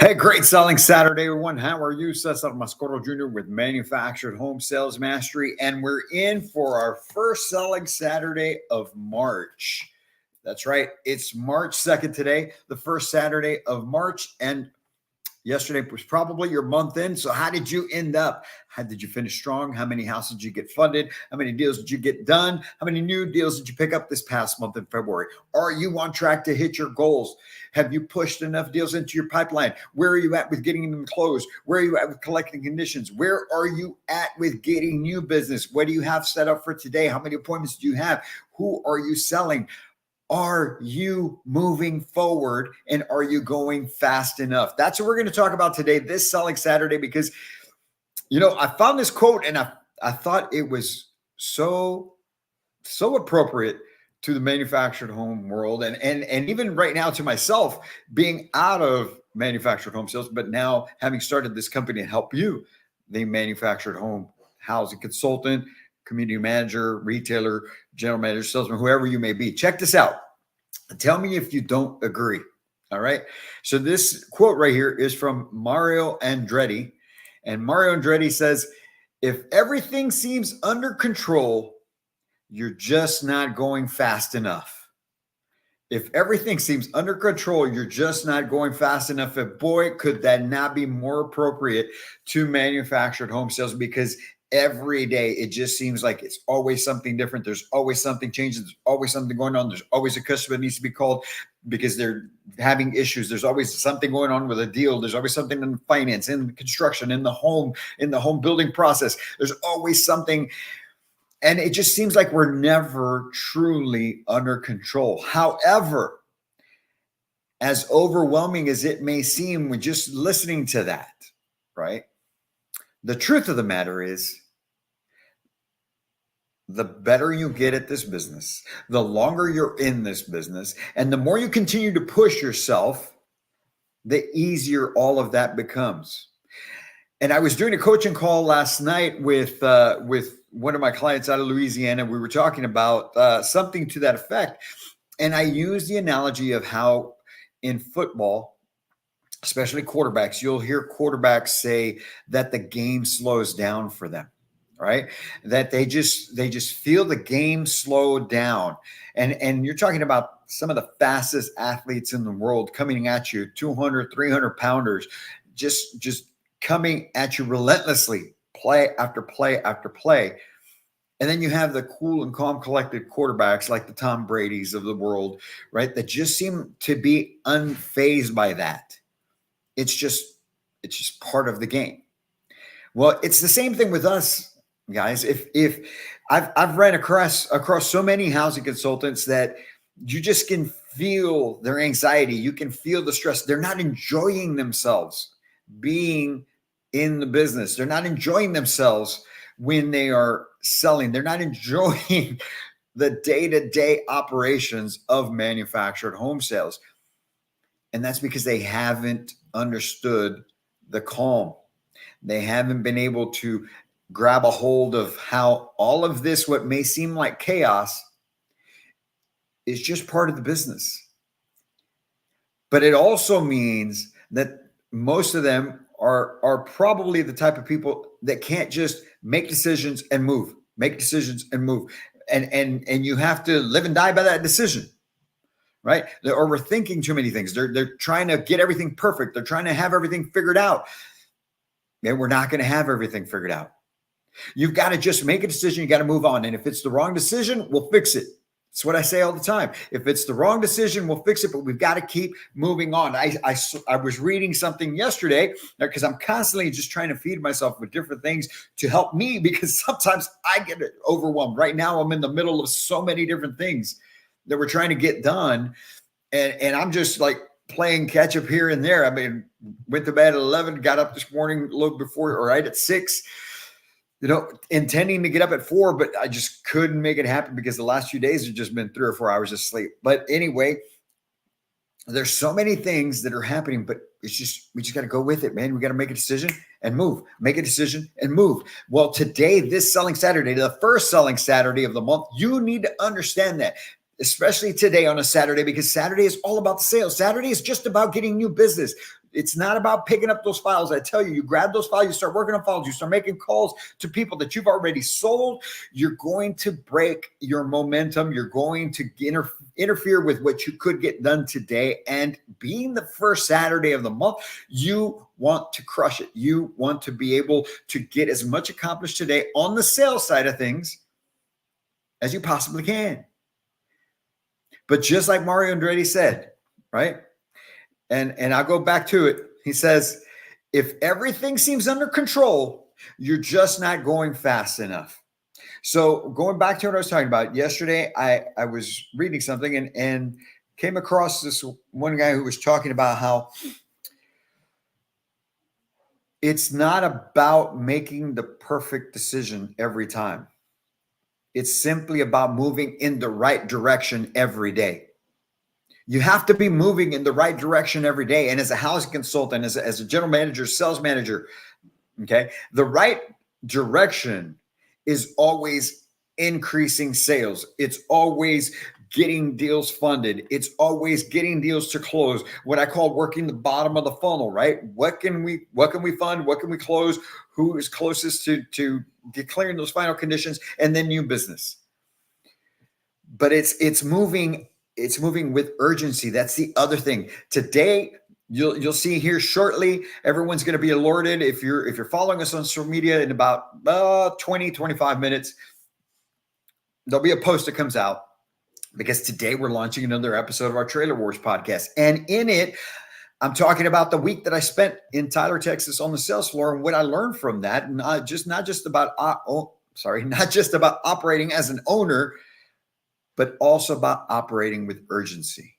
Hey, great selling Saturday, everyone. How are you? Cesar Mascoro Jr. with Manufactured Home Sales Mastery, and we're in for our first selling Saturday of March. That's right. It's March 2nd today, the first Saturday of March, and yesterday was probably your month in. So how did you end up? How did you finish strong? How many houses did you get funded? How many deals did you get done? How many new deals did you pick up this past month in February? Are you on track to hit your goals? Have you pushed enough deals into your pipeline? Where are you at with getting them closed? Where are you at with collecting conditions? Where are you at with getting new business? What do you have set up for today? How many appointments do you have? Who are you selling? Are you moving forward and are you going fast enough? That's what we're going to talk about today, this Selling Saturday, because, I found this quote and I thought it was so appropriate to the manufactured home world and even right now to myself being out of manufactured home sales, but now having started this company to help you, the manufactured home housing consultant, community manager, retailer, general manager, salesman, whoever you may be. Check this out. Tell me if you don't agree. All right. So this quote right here is from Mario Andretti. And Mario Andretti says, if everything seems under control, you're just not going fast enough. If everything seems under control, you're just not going fast enough. And boy, could that not be more appropriate to manufactured home sales, because every day it just seems like it's always something different. There's always something changing. There's always something going on. There's always a customer that needs to be called because they're having issues. There's always something going on with a deal. There's always something in finance, in construction, in the home building process. There's always something. And it just seems like we're never truly under control. However, as overwhelming as it may seem with just listening to that, right? The truth of the matter is, the better you get at this business, the longer you're in this business, and the more you continue to push yourself, the easier all of that becomes. And I was doing a coaching call last night with one of my clients out of Louisiana. We were talking about something to that effect. And I used the analogy of how in football, especially quarterbacks, you'll hear quarterbacks say that the game slows down for them, right? That they just feel the game slow down. And you're talking about some of the fastest athletes in the world coming at you, 200, 300 pounders, just coming at you relentlessly, play after play after play. And then you have the cool and calm, collected quarterbacks like the Tom Brady's of the world, right? That just seem to be unfazed by that. It's just part of the game. Well, it's the same thing with us, guys. If I've ran across so many housing consultants that you just can feel their anxiety. You can feel the stress. They're not enjoying themselves being in the business. They're not enjoying themselves when they are selling. They're not enjoying the day-to-day operations of manufactured home sales. And that's because they haven't understood the calm. They haven't been able to grab a hold of how all of this, what may seem like chaos, is just part of the business. But it also means that most of them are probably the type of people that can't just make decisions and move, And you have to live and die by that decision, right? They're overthinking too many things. They're trying to get everything perfect. They're trying to have everything figured out. And we're not going to have everything figured out. You've got to just make a decision. You got to move on. And if it's the wrong decision, we'll fix it. It's what I say all the time. If it's the wrong decision, we'll fix it, but we've got to keep moving on. I was reading something yesterday because I'm constantly just trying to feed myself with different things to help me, because sometimes I get overwhelmed. Right now, I'm in the middle of so many different things that we're trying to get done. And I'm just like playing catch up here and there. I mean, went to bed at 11, got up this morning a little before, or right at 6. Intending to get up at 4, but I just couldn't make it happen because the last few days have just been 3 or 4 hours of sleep. But anyway, there's so many things that are happening, but we just got to go with it, man. We got to make a decision and move, make a decision and move. Well, today, this selling Saturday, the first selling Saturday of the month, you need to understand that especially today on a Saturday, because Saturday is all about the sales. Saturday is just about getting new business. It's not about picking up those files. I tell you, you grab those files, you start working on files, you start making calls to people that you've already sold. You're going to break your momentum. You're going to interfere with what you could get done today. And being the first Saturday of the month, you want to crush it. You want to be able to get as much accomplished today on the sales side of things as you possibly can. But just like Mario Andretti said, right? And I'll go back to it. He says, if everything seems under control, you're just not going fast enough. So going back to what I was talking about yesterday, I was reading something and came across this one guy who was talking about how it's not about making the perfect decision every time. It's simply about moving in the right direction every day. You have to be moving in the right direction every day. And as a housing consultant, as a general manager, sales manager, okay, the right direction is always increasing sales. It's always getting deals funded. It's always getting deals to close. What I call working the bottom of the funnel, right? What can we fund? What can we close? Who is closest to declaring those final conditions, and then new business. But it's moving with urgency. That's the other thing. Today, you'll see here shortly, everyone's going to be alerted. If you're following us on social media, in about 20-25 minutes, there'll be a post that comes out, because today we're launching another episode of our Trailer Wars podcast. And in it, I'm talking about the week that I spent in Tyler, Texas on the sales floor and what I learned from that. Not just about operating as an owner, but also about operating with urgency.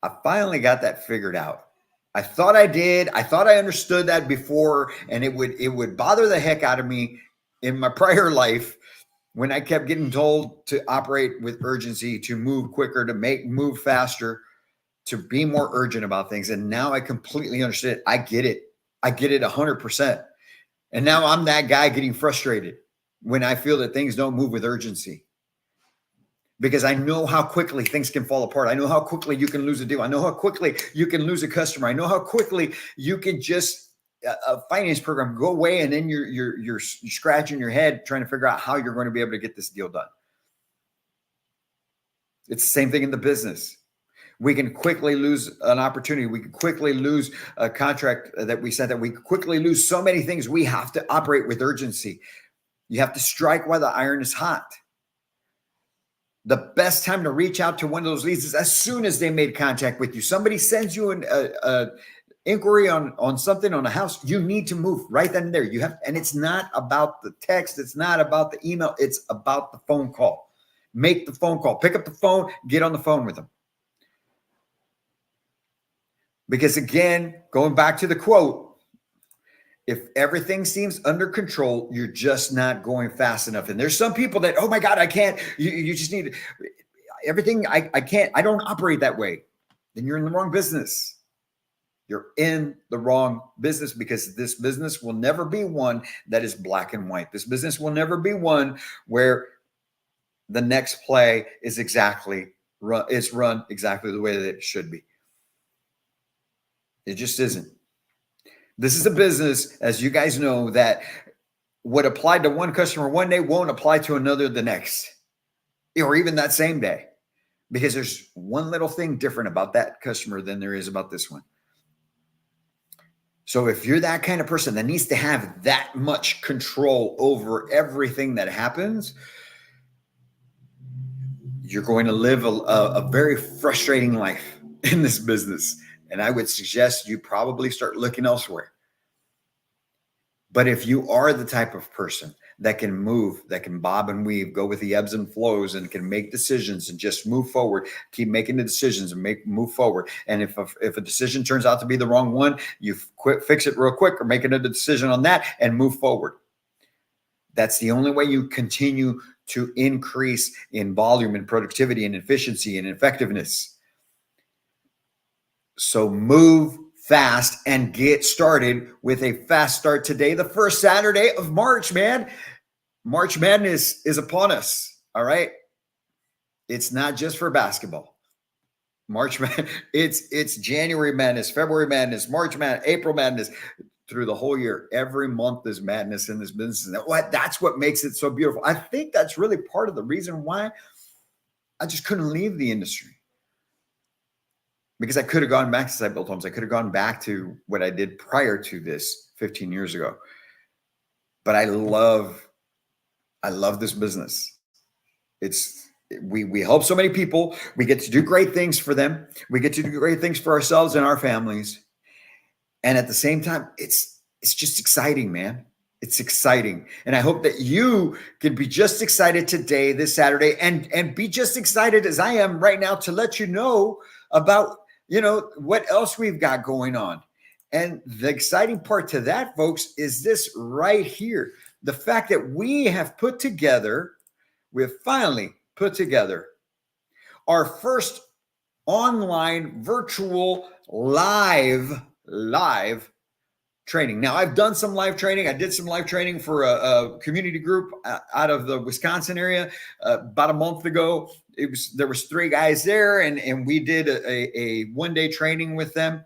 I finally got that figured out. I thought I did. I thought I understood that before, and it would bother the heck out of me in my prior life when I kept getting told to operate with urgency, to move quicker, to move faster, to be more urgent about things. And now I completely understand it. I get it. I get it 100%. And now I'm that guy getting frustrated when I feel that things don't move with urgency, because I know how quickly things can fall apart. I know how quickly you can lose a deal. I know how quickly you can lose a customer. I know how quickly you can just a finance program go away, and then you're scratching your head trying to figure out how you're going to be able to get this deal done. It's the same thing in the business. We can quickly lose an opportunity. We can quickly lose a contract that we sent. That we quickly lose so many things. We have to operate with urgency. You have to strike while the iron is hot. The best time to reach out to one of those leads is as soon as they made contact with you. Somebody sends you an inquiry on something, on a house. You need to move right then and there. And it's not about the text. It's not about the email. It's about the phone call. Make the phone call. Pick up the phone. Get on the phone with them. Because again, going back to the quote, if everything seems under control, you're just not going fast enough. And there's some people that, oh my God, I can't. You just need everything. I can't. I don't operate that way. Then you're in the wrong business. You're in the wrong business, because this business will never be one that is black and white. This business will never be one where the next play is run exactly the way that it should be. It just isn't. This is a business, as you guys know, that what applied to one customer one day won't apply to another the next, or even that same day, because there's one little thing different about that customer than there is about this one. So if you're that kind of person that needs to have that much control over everything that happens, you're going to live a very frustrating life in this business. And I would suggest you probably start looking elsewhere. But if you are the type of person that can move, that can bob and weave, go with the ebbs and flows, and can make decisions and just move forward, keep making the decisions and move forward. And if a decision turns out to be the wrong one, you fix it real quick, or make another decision on that and move forward. That's the only way you continue to increase in volume and productivity and efficiency and effectiveness. So move fast and get started with a fast start today, the first Saturday of March, man. March Madness is upon us. All right. It's not just for basketball. March Madness, it's January Madness, February Madness, March Madness, April Madness, through the whole year. Every month is madness in this business. And that's what makes it so beautiful. I think that's really part of the reason why I just couldn't leave the industry. Because I could have gone back to site built homes. I could have gone back to what I did prior to this 15 years ago. But I love this business. We help so many people. We get to do great things for them. We get to do great things for ourselves and our families. And at the same time, it's just exciting, man. It's exciting. And I hope that you can be just excited today, this Saturday, and be just excited as I am right now to let you know about, what else we've got going on. And the exciting part to that, folks, is this right here. The fact that we have finally put together our first online virtual live training. Now, I've done some live training. I did some live training for a community group out of the Wisconsin area about a month ago. There was 3 guys there, and we did a one-day training with them.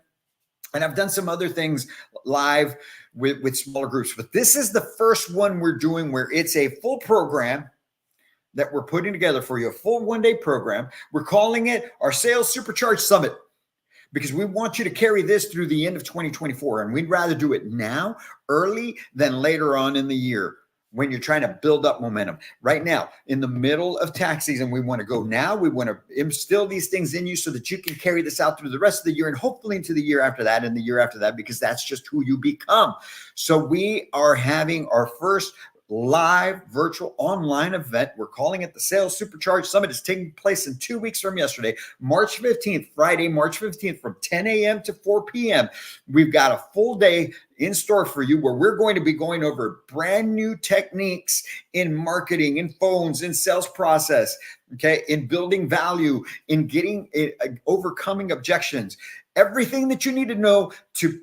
And I've done some other things live with smaller groups, but this is the first one we're doing where it's a full program that we're putting together for you, a full one-day program. We're calling it our Sales Supercharged Summit, because we want you to carry this through the end of 2024. And we'd rather do it now, early, than later on in the year when you're trying to build up momentum. Right now, in the middle of tax season, we want to go now. We want to instill these things in you so that you can carry this out through the rest of the year and hopefully into the year after that and the year after that, because that's just who you become. So we are having our first live virtual online event. We're calling it the Sales Supercharged Summit. It's taking place in 2 weeks from yesterday, March 15th, Friday, March 15th, from 10 a.m. to 4 p.m. We've got a full day in store for you where we're going to be going over brand new techniques in marketing, in phones, in sales process, okay, in building value, in getting overcoming objections, everything that you need to know to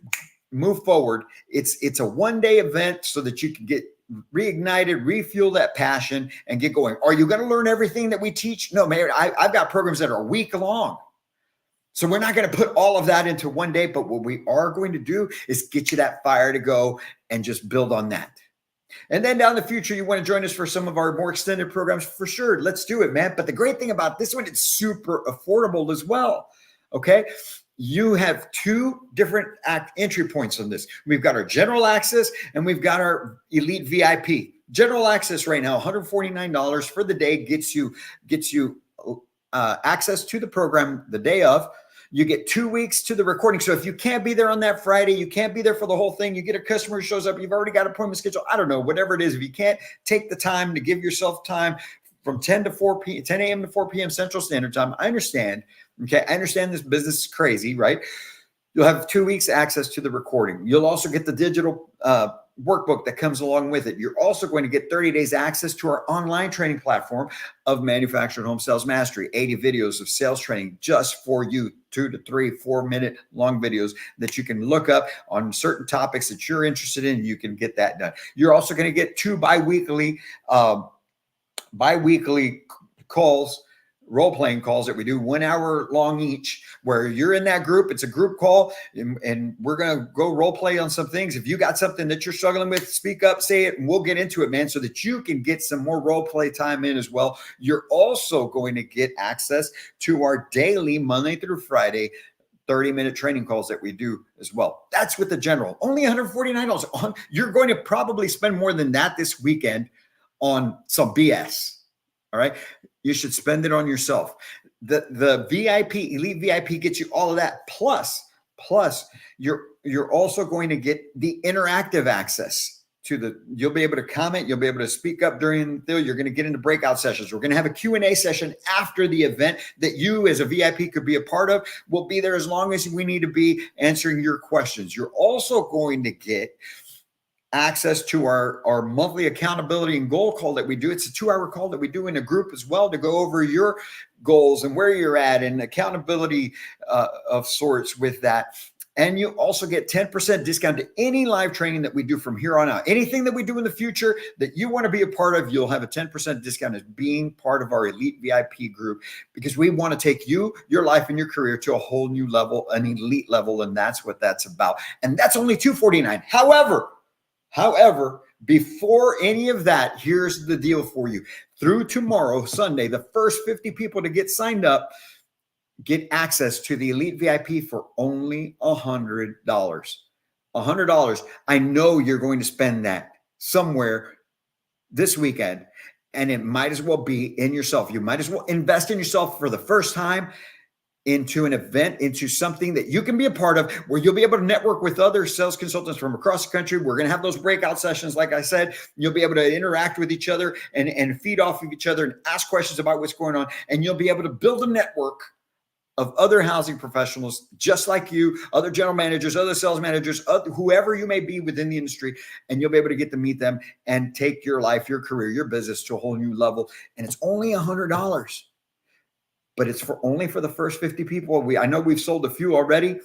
move forward. It's a one-day event so that you can get reignited, refuel that passion, and get going. Are you going to learn everything that we teach? No, man. I've got programs that are a week long. So we're not going to put all of that into one day, but what we are going to do is get you that fire to go and just build on that. And then down the future, you want to join us for some of our more extended programs, for sure. Let's do it, man. But the great thing about this one, it's super affordable as well. Okay. You have 2 different entry points on this. We've got our general access and we've got our elite VIP. General access right now, $149 for the day, gets you access to the program the day of. You get 2 weeks to the recording. So if you can't be there on that Friday, you can't be there for the whole thing, you get a customer who shows up, you've already got an appointment schedule, I don't know, whatever it is. If you can't take the time to give yourself time from 10 a.m. to 4 p.m. Central Standard Time, I understand. Okay, I understand this business is crazy, right? You'll have 2 weeks access to the recording. You'll also get the digital workbook that comes along with it. You're also going to get 30 days access to our online training platform of Manufactured Home Sales Mastery, 80 videos of sales training just for you, 2 to 3, 4 minute long videos that you can look up on certain topics that you're interested in. You can get that done. You're also going to get 2 bi-weekly calls, role-playing calls that we do 1 hour long each, where you're in that group. It's a group call, and we're going to go role play on some things. If you got something that you're struggling with, speak up, say it, and we'll get into it, man, so that you can get some more role play time in as well. You're also going to get access to our daily Monday through Friday 30-minute training calls that we do as well. That's with the general, only $149. You're going to probably spend more than that this weekend on some BS. All right. You should spend it on yourself. The VIP, elite VIP, gets you all of that. Plus you're also going to get the interactive access to you'll be able to comment. You'll be able to speak up during you're going to get into breakout sessions. We're going to have a Q&A session after the event that you as a VIP could be a part of. We'll be there as long as we need to be answering your questions. You're also going to get access to our monthly accountability and goal call that we do. It's a 2-hour call that we do in a group as well to go over your goals and where you're at and accountability of sorts with that. And you also get 10% discount to any live training that we do from here on out. Anything that we do in the future that you want to be a part of, you'll have a 10% discount as being part of our elite VIP group, because we want to take you, your life, and your career to a whole new level, an elite level. And that's what that's about. And that's only $249. However, before any of that, here's the deal for you. Through tomorrow, Sunday, the first 50 people to get signed up get access to the Elite VIP for only $100. $100. I know you're going to spend that somewhere this weekend, and it might as well be in yourself. You might as well invest in yourself for the first time into an event, into something that you can be a part of, where you'll be able to network with other sales consultants from across the country. We're going to have those breakout sessions. Like I said, you'll be able to interact with each other and feed off of each other and ask questions about what's going on. And you'll be able to build a network of other housing professionals just like you, other general managers, other sales managers, whoever you may be within the industry, and you'll be able to get to meet them and take your life, your career, your business to a whole new level. And it's only $100, but it's only for the first 50 people. I know we've sold a few already,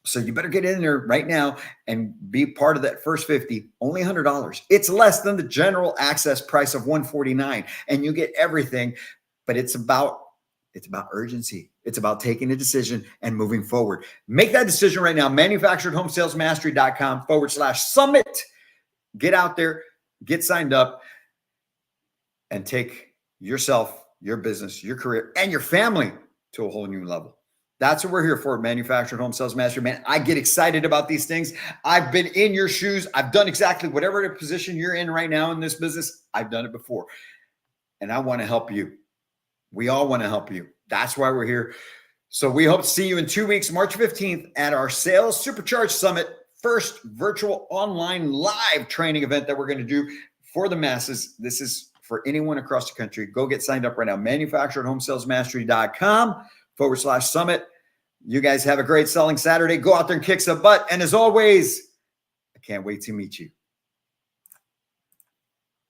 so you better get in there right now and be part of that first 50. Only $100. It's less than the general access price of $149, and you get everything. But it's about urgency. It's about taking a decision and moving forward. Make that decision right now. manufacturedhomesalesmastery.com/summit. Get out there, get signed up, and take yourself, your business, your career, and your family to a whole new level. That's what we're here for at Manufactured Home Sales Mastery. Man, I get excited about these things. I've been in your shoes. I've done exactly whatever position you're in right now in this business. I've done it before. And I want to help you. We all want to help you. That's why we're here. So we hope to see you in 2 weeks, March 15th, at our Sales Supercharged Summit, first virtual online live training event that we're going to do for the masses. This is for anyone across the country. Go get signed up right now. manufacturedhomesalesmastery.com/summit. You guys have a great selling Saturday. Go out there and kick some butt. And as always, I can't wait to meet you.